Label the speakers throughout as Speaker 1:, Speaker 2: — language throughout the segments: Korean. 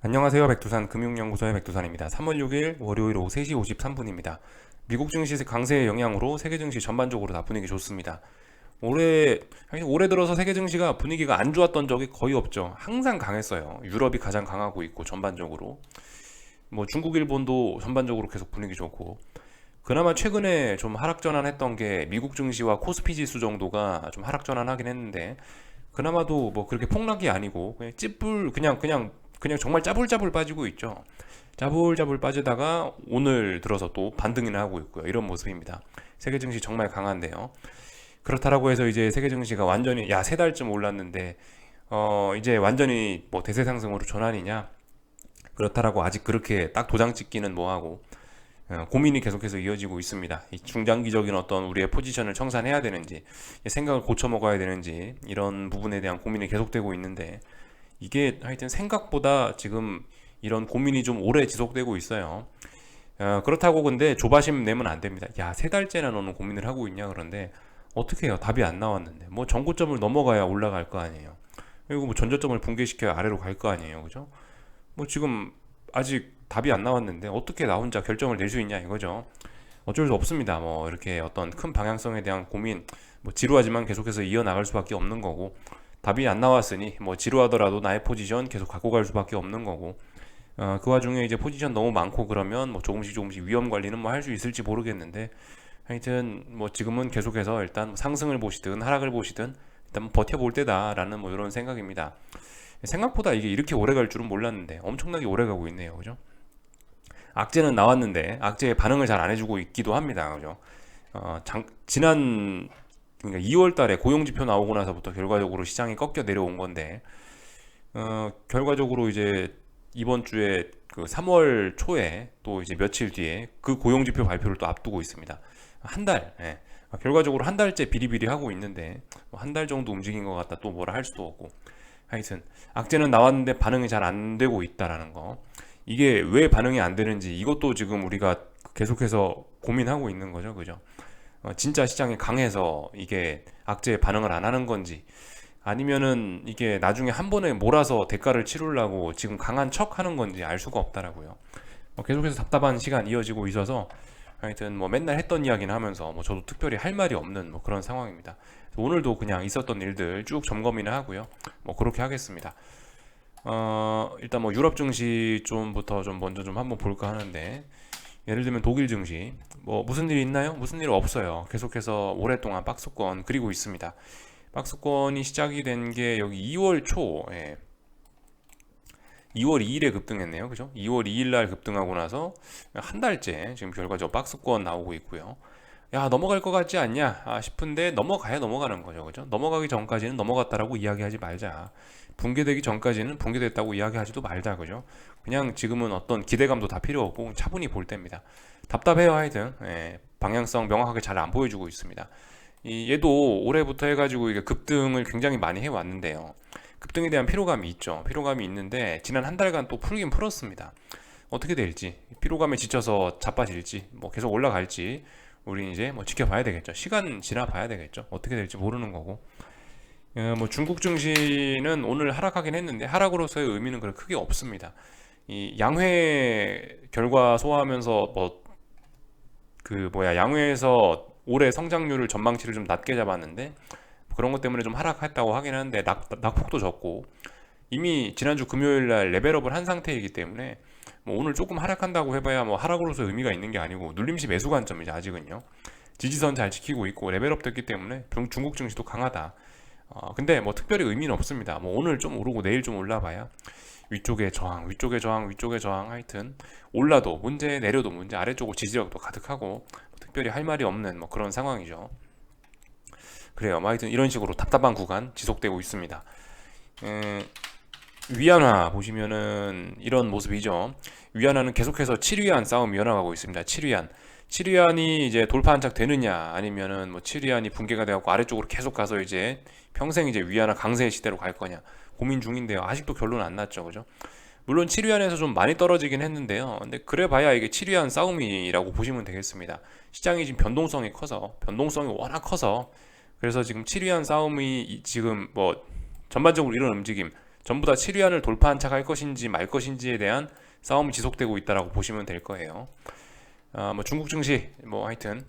Speaker 1: 안녕하세요. 백두산 금융연구소의 백두산입니다. 3월 6일 월요일 오후 3시 53분입니다. 미국 증시 강세의 영향으로 세계 증시 전반적으로 다 분위기 좋습니다. 올해 들어서 세계 증시가 분위기가 안 좋았던 적이 거의 없죠. 항상 강했어요. 유럽이 가장 강하고 있고 전반적으로. 중국, 일본도 전반적으로 계속 분위기 좋고. 그나마 최근에 좀 하락 전환했던 게 미국 증시와 코스피 지수 정도가 좀 하락 전환하긴 했는데 그나마도 뭐 그렇게 폭락이 아니고 그냥 찌뿔 그냥 정말 짜불짜불 빠지고 있죠. 짜불짜불 빠지다가 오늘 들어서 또 반등이나 하고 있고요. 이런 모습입니다. 세계 증시 정말 강한데요. 그렇다라고 해서 이제 세계 증시가 완전히 세 달쯤 올랐는데 이제 완전히 뭐 대세 상승으로 전환이냐? 그렇다라고 아직 그렇게 딱 도장 찍기는 뭐하고 고민이 계속해서 이어지고 있습니다. 이 중장기적인 어떤 우리의 포지션을 청산해야 되는지 생각을 고쳐 먹어야 되는지 이런 부분에 대한 고민이 계속되고 있는데 이게 하여튼 생각보다 지금 이런 고민이 좀 오래 지속되고 있어요. 그렇다고 근데 조바심 내면 안 됩니다. 야, 세 달째나 너는 고민을 하고 있냐? 그런데 어떻게 해요? 답이 안 나왔는데. 뭐 전고점을 넘어가야 올라갈 거 아니에요. 그리고 뭐 전저점을 붕괴시켜야 아래로 갈 거 아니에요. 그죠? 뭐 지금 아직 답이 안 나왔는데 어떻게 나 혼자 결정을 낼 수 있냐 이거죠. 어쩔 수 없습니다. 뭐 이렇게 어떤 큰 방향성에 대한 고민, 뭐 지루하지만 계속해서 이어나갈 수밖에 없는 거고 답이 안 나왔으니 뭐 지루하더라도 나의 포지션 계속 갖고 갈 수밖에 없는 거고 그 와중에 이제 포지션 너무 많고 그러면 뭐 조금씩 위험 관리는 뭐 할 수 있을지 모르겠는데 하여튼 뭐 지금은 계속해서 일단 상승을 보시든 하락을 보시든 일단 뭐 버텨볼 때다라는 뭐 이런 생각입니다. 생각보다 이게 이렇게 오래 갈 줄은 몰랐는데 엄청나게 오래 가고 있네요. 그죠? 악재는 나왔는데 악재의 반응을 잘 안 해주고 있기도 합니다. 그죠? 지난 그러니까 2월 달에 고용지표 나오고 나서부터 결과적으로 시장이 꺾여 내려온 건데 결과적으로 이제 이번 주에 그 3월 초에 또 이제 며칠 뒤에 그 고용지표 발표를 또 앞두고 있습니다. 한 달, 예. 결과적으로 한 달째 비리비리 하고 있는데 한 달 정도 움직인 것 같다 또 뭐라 할 수도 없고 하여튼 악재는 나왔는데 반응이 잘 안 되고 있다라는 거. 이게 왜 반응이 안 되는지 이것도 지금 우리가 계속해서 고민하고 있는 거죠, 그죠? 진짜 시장이 강해서 이게 악재에 반응을 안 하는 건지 아니면은 이게 나중에 한 번에 몰아서 대가를 치르려고 지금 강한 척 하는 건지 알 수가 없다라고요. 계속해서 답답한 시간 이어지고 있어서 하여튼 뭐 맨날 했던 이야기는 하면서 뭐 저도 특별히 할 말이 없는 뭐 그런 상황입니다. 오늘도 그냥 있었던 일들 쭉 점검이나 하고요. 뭐 그렇게 하겠습니다. 일단 뭐 유럽 증시 좀부터 좀 먼저 좀 한번 볼까 하는데 예를 들면 독일 증시 뭐 무슨 일이 있나요? 무슨 일 없어요. 계속해서 오랫동안 박스권 그리고 있습니다. 박스권이 시작이 된 게 여기 2월 초 2월 2일에 급등했네요. 그죠? 2월 2일 날 급등하고 나서 한 달째 지금 결과적으로 박스권 나오고 있고요. 야, 넘어갈 것 같지 않냐? 싶은데 넘어가야 넘어가는 거죠. 그죠? 넘어가기 전까지는 넘어갔다라고 이야기하지 말자. 붕괴되기 전까지는 붕괴됐다고 이야기하지도 말자. 그죠? 그냥 지금은 어떤 기대감도 다 필요 없고 차분히 볼 때입니다. 답답해요, 하여튼. 방향성 명확하게 잘 안 보여주고 있습니다. 얘도 올해부터 해가지고 이게 급등을 굉장히 많이 해왔는데요. 급등에 대한 피로감이 있죠. 피로감이 있는데 지난 한 달간 또 풀긴 풀었습니다. 어떻게 될지 피로감에 지쳐서 자빠질지 뭐 계속 올라갈지 우리 이제 뭐 지켜봐야 되겠죠. 시간 지나봐야 되겠죠. 어떻게 될지 모르는 거고. 뭐 중국 증시는 오늘 하락하긴 했는데 하락으로서의 의미는 그렇게 크게 없습니다. 이 양회 결과 소화하면서 뭐 그 뭐야 양회에서 올해 성장률을 전망치를 좀 낮게 잡았는데 그런 것 때문에 좀 하락했다고 하긴 하는데 낙폭도 적고 이미 지난주 금요일 날 레벨업을 한 상태이기 때문에 뭐 오늘 조금 하락한다고 해봐야 뭐 하락으로서 의미가 있는 게 아니고 눌림시 매수 관점이죠. 아직은요. 지지선 잘 지키고 있고 레벨업 됐기 때문에 중국 증시도 강하다. 근데 뭐 특별히 의미는 없습니다. 뭐 오늘 좀 오르고 내일 좀 올라봐야 위쪽에 저항, 위쪽에 저항, 위쪽에 저항 하여튼 올라도 문제, 내려도 문제, 아래쪽으로 지지력도 가득하고 뭐 특별히 할 말이 없는 뭐 그런 상황이죠. 그래요. 뭐 하여튼 이런 식으로 답답한 구간 지속되고 있습니다. 위안화 보시면은 이런 모습이죠. 위안화는 계속해서 7위안 싸움이 이어나가고 있습니다. 7위안. 7위안이 이제 돌파 한착 되느냐 아니면은 뭐 7위안이 붕괴가 되고 아래쪽으로 계속 가서 이제 평생 이제 위안화 강세 시대로 갈 거냐 고민 중인데요. 아직도 결론 안 났죠. 그죠? 물론 7위안에서 좀 많이 떨어지긴 했는데요. 근데 그래 봐야 이게 7위안 싸움이라고 보시면 되겠습니다. 시장이 지금 변동성이 워낙 커서 그래서 지금 7위안 싸움이 지금 뭐 전반적으로 이런 움직임 전부 다 7위안을 돌파한 차가 할 것인지 말 것인지에 대한 싸움이 지속되고 있다라고 보시면 될 거예요. 뭐 중국 증시 뭐 하여튼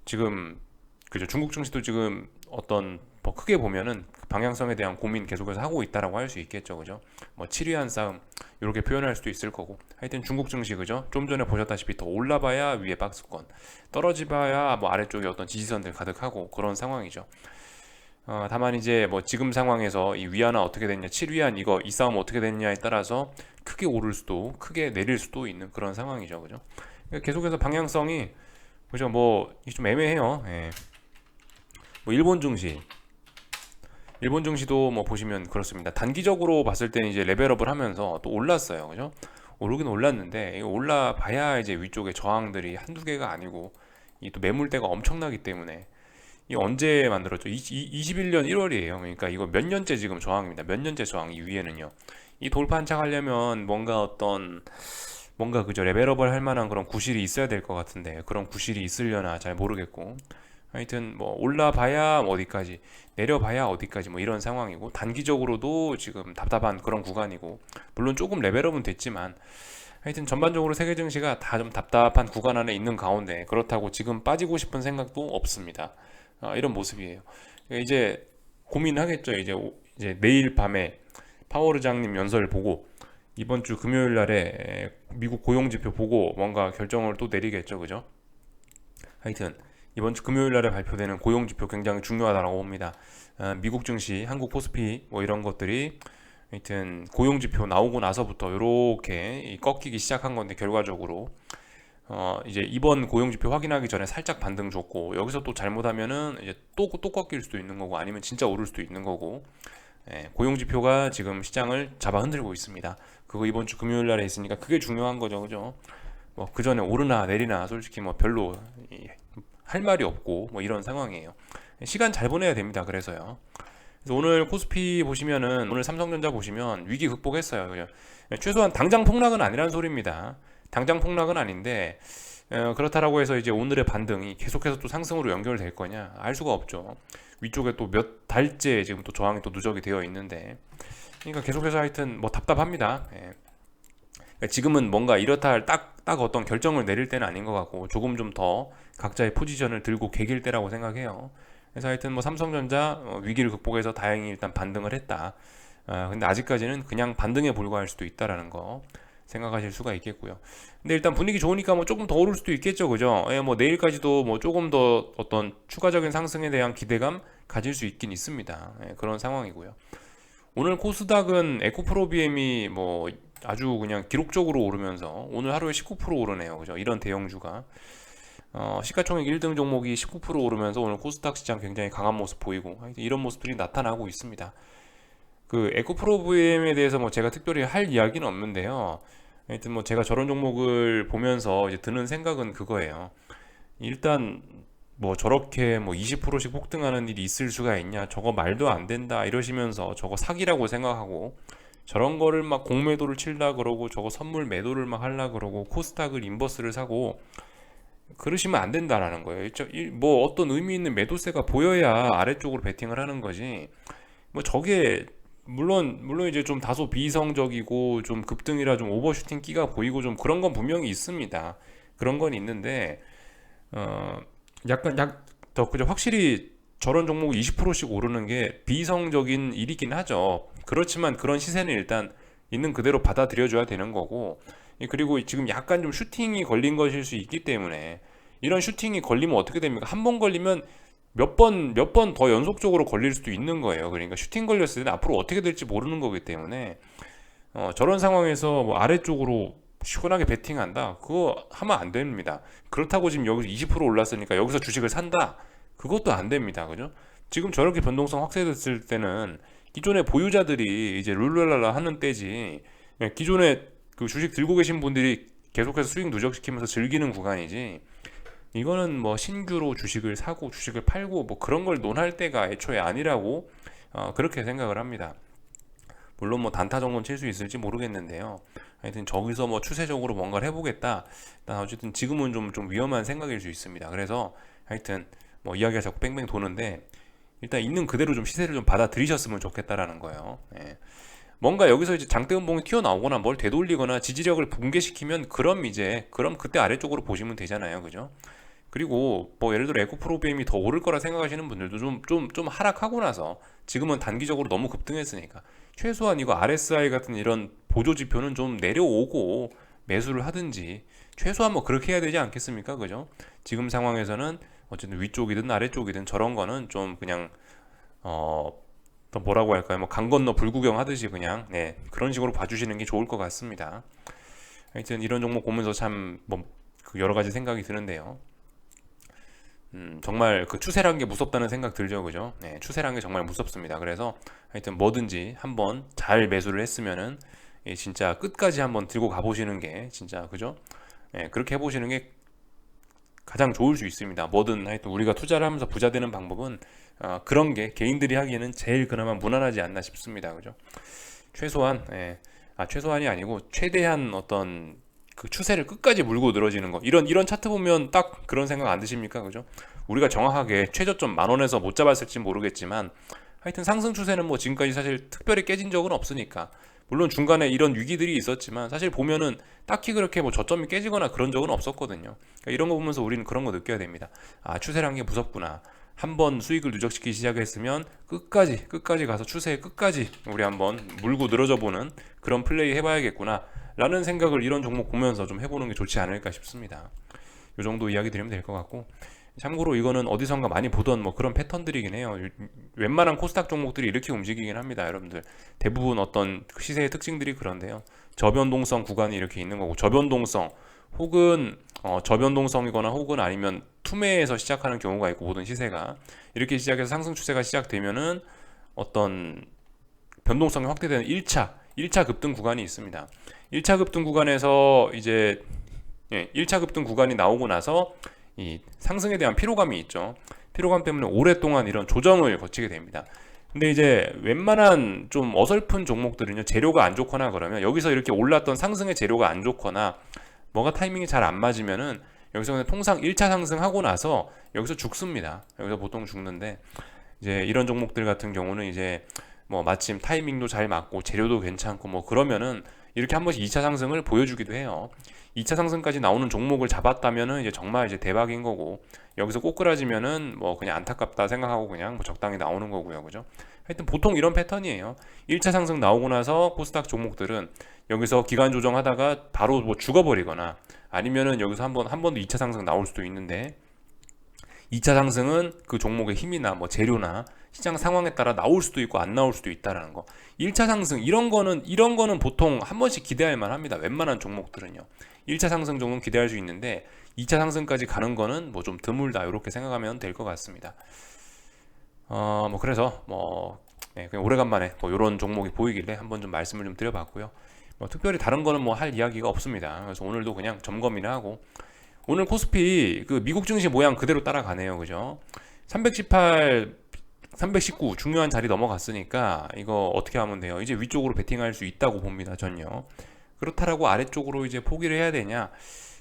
Speaker 1: 지금 그죠. 중국 증시도 지금 어떤 뭐 크게 보면은 방향성에 대한 고민 계속해서 하고 있다라고 할 수 있겠죠, 그죠? 뭐 7위안 싸움 이렇게 표현할 수도 있을 거고. 하여튼 중국 증시 그죠? 좀 전에 보셨다시피 더 올라봐야 위에 박스권, 떨어지봐야 뭐 아래쪽에 어떤 지지선들 가득하고 그런 상황이죠. 다만 이제 뭐 지금 상황에서 이 위안화 어떻게 됐냐, 7위안 이 싸움 어떻게 됐냐에 따라서 크게 오를 수도 크게 내릴 수도 있는 그런 상황이죠, 그죠? 그러니까 계속해서 방향성이 그죠? 뭐 이게 좀 애매해요. 예. 뭐 일본 증시도 뭐 보시면 그렇습니다. 단기적으로 봤을 때는 이제 레벨업을 하면서 또 올랐어요. 그죠? 오르긴 올랐는데 올라봐야 이제 위쪽에 저항들이 한두 개가 아니고 이 또 매물대가 엄청나기 때문에 이 언제 만들었죠? 21년 1월이에요. 그러니까 이거 몇 년째 지금 저항입니다. 몇 년째 저항 이 위에는요. 이 돌파 한착하려면 뭔가 그죠? 레벨업을 할 만한 그런 구실이 있어야 될 것 같은데 그런 구실이 있으려나 잘 모르겠고 하여튼 뭐 올라봐야 어디까지 내려봐야 어디까지 뭐 이런 상황이고 단기적으로도 지금 답답한 그런 구간이고 물론 조금 레벨업은 됐지만 하여튼 전반적으로 세계 증시가 다 좀 답답한 구간 안에 있는 가운데 그렇다고 지금 빠지고 싶은 생각도 없습니다. 이런 모습이에요. 이제 고민하겠죠. 이제 내일 밤에 파월 의장님 연설 보고 이번 주 금요일 날에 미국 고용지표 보고 뭔가 결정을 또 내리겠죠, 그죠? 하여튼 이번 주 금요일 날에 발표되는 고용지표 굉장히 중요하다고 봅니다. 미국 증시, 한국 코스피 뭐 이런 것들이 하여튼 고용지표 나오고 나서부터 이렇게 꺾이기 시작한 건데 결과적으로 이제 이번 고용지표 확인하기 전에 살짝 반등 줬고 여기서 또 잘못하면은 이제 또 꺾일 수도 있는 거고 아니면 진짜 오를 수도 있는 거고 고용지표가 지금 시장을 잡아 흔들고 있습니다. 그거 이번 주 금요일 날에 있으니까 그게 중요한 거죠, 그죠? 뭐 그 전에 오르나 내리나 솔직히 뭐 별로 할 말이 없고 뭐 이런 상황이에요. 시간 잘 보내야 됩니다. 그래서요. 그래서 오늘 코스피 보시면은 오늘 삼성전자 보시면 위기 극복했어요. 그죠? 최소한 당장 폭락은 아니란 소리입니다. 당장 폭락은 아닌데 그렇다라고 해서 이제 오늘의 반등이 계속해서 또 상승으로 연결될 거냐 알 수가 없죠. 위쪽에 또 몇 달째 지금 또 저항이 또 누적이 되어 있는데 그러니까 계속해서 하여튼 뭐 답답합니다. 그러니까 지금은 뭔가 이렇다 할 딱 어떤 결정을 내릴 때는 아닌 것 같고 조금 좀 더 각자의 포지션을 들고 개길 때라고 생각해요. 그래서 하여튼 뭐 삼성전자 위기를 극복해서 다행히 일단 반등을 했다. 근데 아직까지는 그냥 반등에 불과할 수도 있다라는 거 생각하실 수가 있겠고요. 근데 일단 분위기 좋으니까 뭐 조금 더 오를 수도 있겠죠, 그죠? 뭐 내일까지도 뭐 조금 더 어떤 추가적인 상승에 대한 기대감 가질 수 있긴 있습니다. 그런 상황이고요. 오늘 코스닥은 에코프로비엠이 뭐 아주 그냥 기록적으로 오르면서 오늘 하루에 19% 오르네요, 그죠? 이런 대형주가 시가총액 1등 종목이 19% 오르면서 오늘 코스닥 시장 굉장히 강한 모습 보이고 이런 모습들이 나타나고 있습니다. 그 에코프로비엠에 대해서 뭐 제가 특별히 할 이야기는 없는데요. 하여튼 뭐 제가 저런 종목을 보면서 이제 드는 생각은 그거예요. 일단 뭐 저렇게 뭐 20%씩 폭등하는 일이 있을 수가 있냐? 저거 말도 안 된다 이러시면서 저거 사기라고 생각하고 저런 거를 막 공매도를 칠라 그러고 저거 선물 매도를 막 하려 그러고 코스닥을 인버스를 사고 그러시면 안 된다라는 거예요. 뭐 어떤 의미 있는 매도세가 보여야 아래쪽으로 베팅을 하는 거지. 뭐 저게 물론 이제 좀 다소 비이성적이고 좀 급등이라 좀 오버슈팅 끼가 보이고 좀 그런 건 분명히 있습니다. 그런 건 있는데 약간 더 그죠. 확실히 저런 종목이 20%씩 오르는 게 비이성적인 일이긴 하죠. 그렇지만 그런 시세는 일단 있는 그대로 받아들여줘야 되는 거고 그리고 지금 약간 좀 슈팅이 걸린 것일 수 있기 때문에 이런 슈팅이 걸리면 어떻게 됩니까? 한 번 걸리면 몇 번 더 연속적으로 걸릴 수도 있는 거예요. 그러니까 슈팅 걸렸을 때는 앞으로 어떻게 될지 모르는 거기 때문에 저런 상황에서 뭐 아래쪽으로 시원하게 베팅한다? 그거 하면 안 됩니다. 그렇다고 지금 여기서 20% 올랐으니까 여기서 주식을 산다? 그것도 안 됩니다. 그죠? 지금 저렇게 변동성 확대됐을 때는 기존의 보유자들이 이제 룰랄랄라 하는 때지 기존에 그 주식 들고 계신 분들이 계속해서 수익 누적시키면서 즐기는 구간이지 이거는 뭐 신규로 주식을 사고 주식을 팔고 뭐 그런 걸 논할 때가 애초에 아니라고 그렇게 생각을 합니다. 물론 뭐 단타 정도는 칠 수 있을지 모르겠는데요. 하여튼 저기서 뭐 추세적으로 뭔가를 해보겠다. 일단 어쨌든 지금은 좀 위험한 생각일 수 있습니다. 그래서 하여튼 뭐 이야기가 자꾸 뺑뺑 도는데 일단 있는 그대로 좀 시세를 좀 받아들이셨으면 좋겠다라는 거예요. 예. 뭔가 여기서 이제 장대 음봉이 튀어나오거나 뭘 되돌리거나 지지력을 붕괴시키면 그럼 그때 아래쪽으로 보시면 되잖아요. 그죠? 그리고 뭐 예를 들어 에코프로비엠이 더 오를 거라 생각하시는 분들도 좀 하락하고 나서 지금은 단기적으로 너무 급등했으니까 최소한 이거 RSI 같은 이런 보조 지표는 좀 내려오고 매수를 하든지 최소한 뭐 그렇게 해야 되지 않겠습니까? 그죠? 지금 상황에서는 어쨌든 위쪽이든 아래쪽이든 저런 거는 좀 그냥 더 뭐라고 할까요? 뭐 강 건너 불구경 하듯이 그냥 그런 식으로 봐주시는 게 좋을 것 같습니다. 하여튼 이런 종목 보면서 참 뭐 그 여러 가지 생각이 드는데요. 정말 그 추세란 게 무섭다는 생각 들죠, 그죠? 추세란 게 정말 무섭습니다. 그래서 하여튼 뭐든지 한번 잘 매수를 했으면은 진짜 끝까지 한번 들고 가보시는 게 진짜 그죠? 그렇게 해보시는 게 가장 좋을 수 있습니다. 뭐든 하여튼 우리가 투자를 하면서 부자 되는 방법은 그런 게 개인들이 하기에는 제일 그나마 무난하지 않나 싶습니다. 그죠? 최소한 최소한이 아니고 최대한 어떤 그 추세를 끝까지 물고 늘어지는 거 이런 차트 보면 딱 그런 생각 안 드십니까? 그죠? 우리가 정확하게 최저점 10,000원에서 못 잡았을지 모르겠지만 하여튼 상승 추세는 뭐 지금까지 사실 특별히 깨진 적은 없으니까 물론 중간에 이런 위기들이 있었지만 사실 보면은 딱히 그렇게 뭐 저점이 깨지거나 그런 적은 없었거든요. 그러니까 이런 거 보면서 우리는 그런 거 느껴야 됩니다. 추세란 게 무섭구나. 한번 수익을 누적시키기 시작했으면 끝까지 가서 추세에 끝까지 우리 한번 물고 늘어져 보는 그런 플레이 해봐야겠구나 라는 생각을 이런 종목 보면서 좀 해보는 게 좋지 않을까 싶습니다. 이 정도 이야기 드리면 될 것 같고, 참고로 이거는 어디선가 많이 보던 뭐 그런 패턴들이긴 해요. 웬만한 코스닥 종목들이 이렇게 움직이긴 합니다, 여러분들. 대부분 어떤 시세의 특징들이 그런데요. 저변동성 구간이 이렇게 있는 거고, 저변동성 혹은 저변동성이거나 혹은 아니면 투매에서 시작하는 경우가 있고, 모든 시세가 이렇게 시작해서 상승 추세가 시작되면은 어떤 변동성이 확대되는 1차 급등 구간이 있습니다. 1차 급등 구간에서 이제 1차 급등 구간이 나오고 나서 이 상승에 대한 피로감이 있죠. 피로감 때문에 오랫동안 이런 조정을 거치게 됩니다. 근데 이제 웬만한 좀 어설픈 종목들은요, 재료가 안 좋거나 그러면 여기서 이렇게 올랐던 상승의 재료가 안 좋거나 뭐가 타이밍이 잘 안 맞으면은 여기서 그냥 통상 1차 상승하고 나서 여기서 죽습니다. 여기서 보통 죽는데 이제 이런 종목들 같은 경우는 이제 뭐 마침 타이밍도 잘 맞고 재료도 괜찮고 뭐 그러면은 이렇게 한 번씩 2차 상승을 보여주기도 해요. 2차 상승까지 나오는 종목을 잡았다면은 이제 정말 이제 대박인 거고, 여기서 꼬꾸라지면은 뭐 그냥 안타깝다 생각하고 그냥 뭐 적당히 나오는 거고요. 그죠? 하여튼 보통 이런 패턴이에요. 1차 상승 나오고 나서 코스닥 종목들은 여기서 기간 조정하다가 바로 뭐 죽어버리거나 아니면은 여기서 한 번 더 2차 상승 나올 수도 있는데, 2차 상승은 그 종목의 힘이나 뭐 재료나 시장 상황에 따라 나올 수도 있고 안 나올 수도 있다라는 거. 1차 상승 이런 거는 보통 한 번씩 기대할 만합니다. 웬만한 종목들은요. 1차 상승 정도는 기대할 수 있는데 2차 상승까지 가는 거는 뭐 좀 드물다 이렇게 생각하면 될 것 같습니다. 뭐 그래서 그냥 오래간만에 뭐 이런 종목이 보이길래 한번 좀 말씀을 좀 드려봤고요. 뭐 특별히 다른 거는 뭐 할 이야기가 없습니다. 그래서 오늘도 그냥 점검이나 하고, 오늘 코스피 그 미국 증시 모양 그대로 따라가네요. 그죠? 318, 319 중요한 자리 넘어갔으니까 이거 어떻게 하면 돼요? 이제 위쪽으로 베팅할 수 있다고 봅니다. 전요. 그렇다라고 아래쪽으로 이제 포기를 해야 되냐?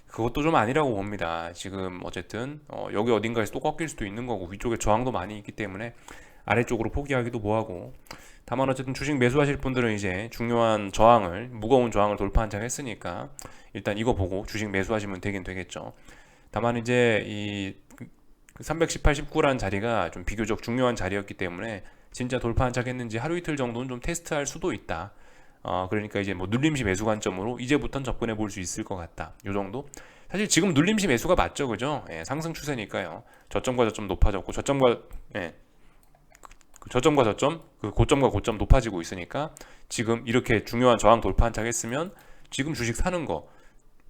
Speaker 1: 그것도 좀 아니라고 봅니다. 지금 어쨌든 여기 어딘가에서 또 꺾일 수도 있는 거고 위쪽에 저항도 많이 있기 때문에 아래쪽으로 포기하기도 뭐하고, 다만 어쨌든 주식 매수하실 분들은 이제 중요한 무거운 저항을 돌파한 척 했으니까 일단 이거 보고 주식 매수하시면 되긴 되겠죠. 다만 이제 이 318, 19라는 자리가 좀 비교적 중요한 자리였기 때문에 진짜 돌파한 척 했는지 하루 이틀 정도는 좀 테스트할 수도 있다. 그러니까 이제 뭐 눌림시 매수 관점으로 이제부터는 접근해 볼 수 있을 것 같다. 요 정도? 사실 지금 눌림시 매수가 맞죠, 그죠? 상승 추세니까요. 저점과 저점 높아졌고 저점과 저점, 그 고점과 고점 높아지고 있으니까 지금 이렇게 중요한 저항 돌파한 척 했으면 지금 주식 사는 거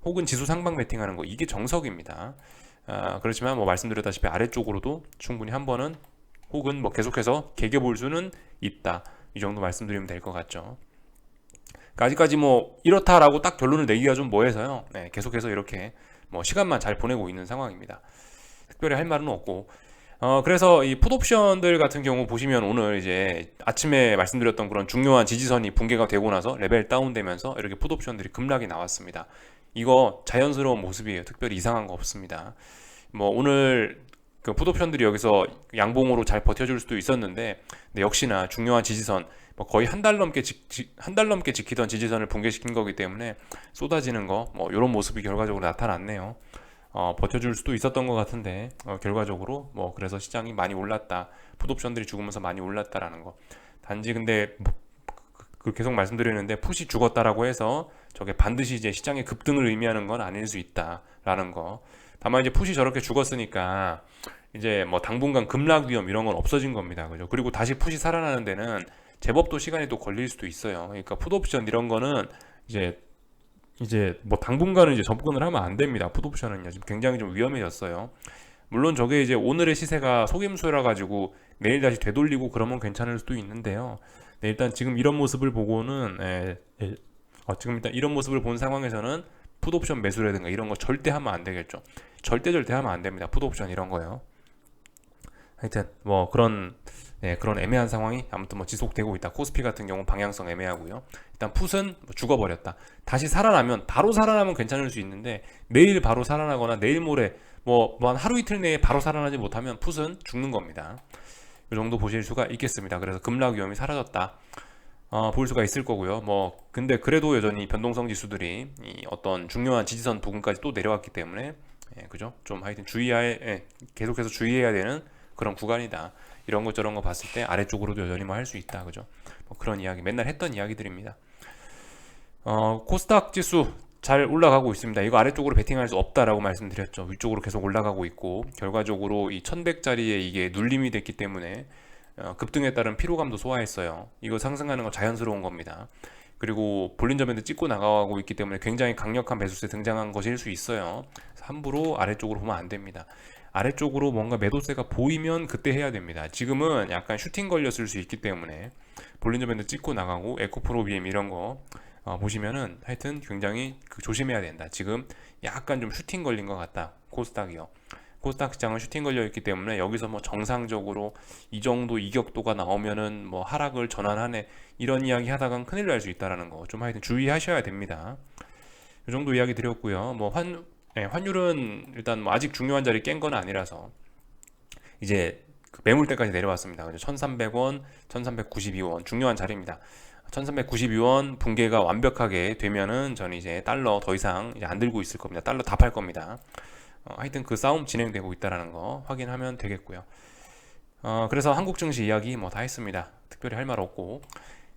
Speaker 1: 혹은 지수 상방 베팅하는 거 이게 정석입니다. 그렇지만 뭐 말씀드렸다시피 아래쪽으로도 충분히 한 번은 혹은 뭐 계속해서 개겨볼 수는 있다. 이 정도 말씀드리면 될 것 같죠. 그러니까 아직까지 뭐 이렇다라고 딱 결론을 내기가 좀 뭐해서요. 계속해서 이렇게 뭐 시간만 잘 보내고 있는 상황입니다. 특별히 할 말은 없고, 그래서 이 풋옵션들 같은 경우 보시면 오늘 이제 아침에 말씀드렸던 그런 중요한 지지선이 붕괴가 되고 나서 레벨 다운되면서 이렇게 풋옵션들이 급락이 나왔습니다. 이거 자연스러운 모습이에요. 특별히 이상한 거 없습니다. 뭐 오늘 그 풋옵션들이 여기서 양봉으로 잘 버텨줄 수도 있었는데, 근데 역시나 중요한 지지선, 뭐 거의 한 달 넘게 지키던 지지선을 붕괴시킨 거기 때문에 쏟아지는 거, 뭐 이런 모습이 결과적으로 나타났네요. 버텨줄 수도 있었던 것 같은데, 결과적으로 뭐 그래서 시장이 많이 올랐다, 풋옵션들이 죽으면서 많이 올랐다라는 거. 단지 근데 계속 말씀드리는데, 풋이 죽었다라고 해서 저게 반드시 이제 시장의 급등을 의미하는 건 아닐 수 있다라는 거. 다만 이제 풋이 저렇게 죽었으니까 이제 뭐 당분간 급락 위험 이런 건 없어진 겁니다. 그죠? 그리고 다시 풋이 살아나는 데는 제법 또 시간이 또 걸릴 수도 있어요. 그러니까 풋옵션 이런 거는 이제 뭐 당분간은 이제 접근을 하면 안 됩니다. 풋옵션은요. 지금 굉장히 좀 위험해졌어요. 물론 저게 이제 오늘의 시세가 속임수라 가지고 내일 다시 되돌리고 그러면 괜찮을 수도 있는데요. 네, 일단 지금 이런 모습을 보고는 지금 일단 이런 모습을 본 상황에서는 풋옵션 매수라든가 이런 거 절대 하면 안 되겠죠. 절대 하면 안 됩니다. 풋옵션 이런 거요. 하여튼 뭐 그런 애매한 상황이 아무튼 뭐 지속되고 있다. 코스피 같은 경우 방향성 애매하고요. 일단 풋은 뭐 죽어버렸다. 다시 살아나면 바로 살아나면 괜찮을 수 있는데, 내일 바로 살아나거나 내일 모레 뭐 한 하루 이틀 내에 바로 살아나지 못하면 풋은 죽는 겁니다. 이 정도 보실 수가 있겠습니다. 그래서 급락 위험이 사라졌다, 볼 수가 있을 거고요. 뭐 근데 그래도 여전히 변동성 지수들이 이 어떤 중요한 지지선 부근까지 또 내려왔기 때문에 그죠? 좀 하여튼 계속해서 주의해야 되는 그런 구간이다. 이런 거 저런 거 봤을 때 아래쪽으로도 여전히 뭐 할 수 있다. 그죠? 뭐 그런 이야기 맨날 했던 이야기들입니다. 코스닥 지수 잘 올라가고 있습니다. 이거 아래쪽으로 베팅할 수 없다라고 말씀드렸죠. 위쪽으로 계속 올라가고 있고, 결과적으로 이 1100짜리에 이게 눌림이 됐기 때문에 급등에 따른 피로감도 소화했어요. 이거 상승하는 건 자연스러운 겁니다. 그리고 볼린저 밴드 찍고 나가고 있기 때문에 굉장히 강력한 매수세 등장한 것일 수 있어요. 함부로 아래쪽으로 보면 안 됩니다. 아래쪽으로 뭔가 매도세가 보이면 그때 해야 됩니다. 지금은 약간 슈팅 걸렸을 수 있기 때문에 볼린저 밴드 찍고 나가고 에코프로 BM 이런 거 보시면은 하여튼 굉장히 조심해야 된다. 지금 약간 좀 슈팅 걸린 것 같다. 코스닥이요. 코스닥 시장은 슈팅 걸려 있기 때문에 여기서 뭐 정상적으로 이 정도 이격도가 나오면은 뭐 하락을 전환하네, 이런 이야기 하다간 큰일 날 수 있다라는 거 좀 하여튼 주의하셔야 됩니다. 이 정도 이야기 드렸고요. 뭐 환율은 일단 뭐 아직 중요한 자리 깬 건 아니라서 이제 그 매물대까지 내려왔습니다. 1,300원, 1,392원 중요한 자리입니다. 1,392원 붕괴가 완벽하게 되면은 저는 이제 달러 더 이상 이제 안 들고 있을 겁니다. 달러 다 팔 겁니다. 하여튼 그 싸움 진행되고 있다라는 거 확인하면 되겠고요. 그래서 한국 증시 이야기 뭐 다 했습니다. 특별히 할 말 없고,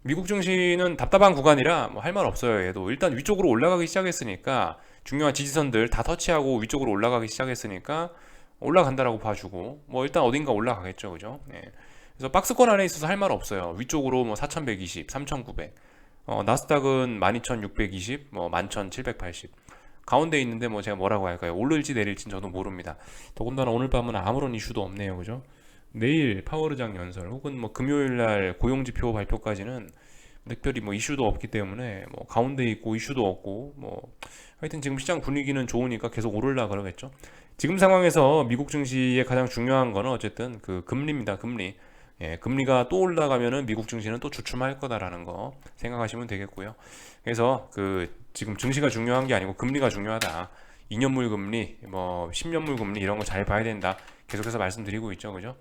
Speaker 1: 미국 증시는 답답한 구간이라 뭐 할 말 없어요. 얘도 일단 위쪽으로 올라가기 시작했으니까, 중요한 지지선들 다 터치하고 위쪽으로 올라가기 시작했으니까 올라간다라고 봐주고, 뭐 일단 어딘가 올라가겠죠, 그죠? 그래서 박스권 안에 있어서 할 말 없어요. 위쪽으로 뭐 4,120, 3,900, 나스닥은 12,620, 뭐 11,780. 가운데 있는데 뭐 제가 뭐라고 할까요? 오를지 내릴지는 저도 모릅니다. 더군다나 오늘 밤은 아무런 이슈도 없네요, 그죠? 내일 파월의장 연설 혹은 뭐 금요일날 고용지표 발표까지는 특별히 뭐 이슈도 없기 때문에 뭐 가운데 있고 이슈도 없고, 뭐 하여튼 지금 시장 분위기는 좋으니까 계속 오르려 그러겠죠. 지금 상황에서 미국 증시의 가장 중요한 거는 어쨌든 그 금리입니다. 금리. 금리가 또 올라가면은 미국 증시는 또 주춤할 거다라는 거 생각하시면 되겠고요. 그래서 그 지금 증시가 중요한 게 아니고 금리가 중요하다. 2년물 금리, 뭐 10년물 금리 이런 거 잘 봐야 된다. 계속해서 말씀드리고 있죠, 그죠?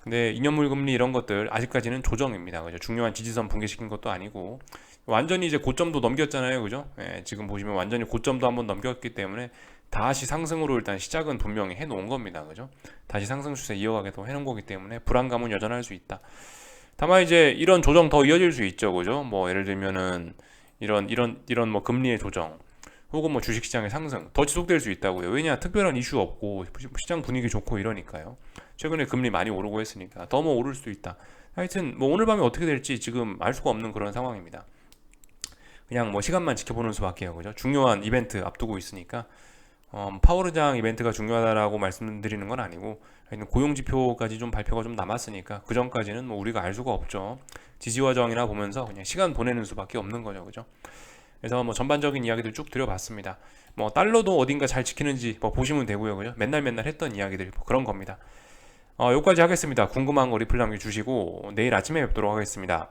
Speaker 1: 근데 2년물 금리 이런 것들 아직까지는 조정입니다, 그죠? 중요한 지지선 붕괴시킨 것도 아니고 완전히 이제 고점도 넘겼잖아요, 그죠? 지금 보시면 완전히 고점도 한번 넘겼기 때문에 다시 상승으로 일단 시작은 분명히 해놓은 겁니다, 그죠? 다시 상승 추세 이어가게도 해놓은 거기 때문에 불안감은 여전할 수 있다. 다만 이제 이런 조정 더 이어질 수 있죠, 그죠? 뭐 예를 들면은 이런 뭐 금리의 조정 혹은 뭐 주식시장의 상승 더 지속될 수 있다고요. 왜냐, 특별한 이슈 없고 시장 분위기 좋고 이러니까요. 최근에 금리 많이 오르고 했으니까 더 뭐 오를 수도 있다. 하여튼 뭐 오늘 밤에 어떻게 될지 지금 알 수가 없는 그런 상황입니다. 그냥 뭐 시간만 지켜보는 수밖에요, 그죠? 중요한 이벤트 앞두고 있으니까 파월의장 이벤트가 중요하다라고 말씀드리는 건 아니고, 고용지표까지 좀 발표가 좀 남았으니까 그 전까지는 뭐 우리가 알 수가 없죠. 지지화정이나 보면서 그냥 시간 보내는 수밖에 없는 거죠, 그죠? 그래서 뭐 전반적인 이야기들 쭉 드려봤습니다. 뭐 달러도 어딘가 잘 지키는지 뭐 보시면 되고요, 그죠? 맨날 했던 이야기들 뭐 그런 겁니다. 여기까지 하겠습니다. 궁금한 거 리플 남겨주시고 내일 아침에 뵙도록 하겠습니다.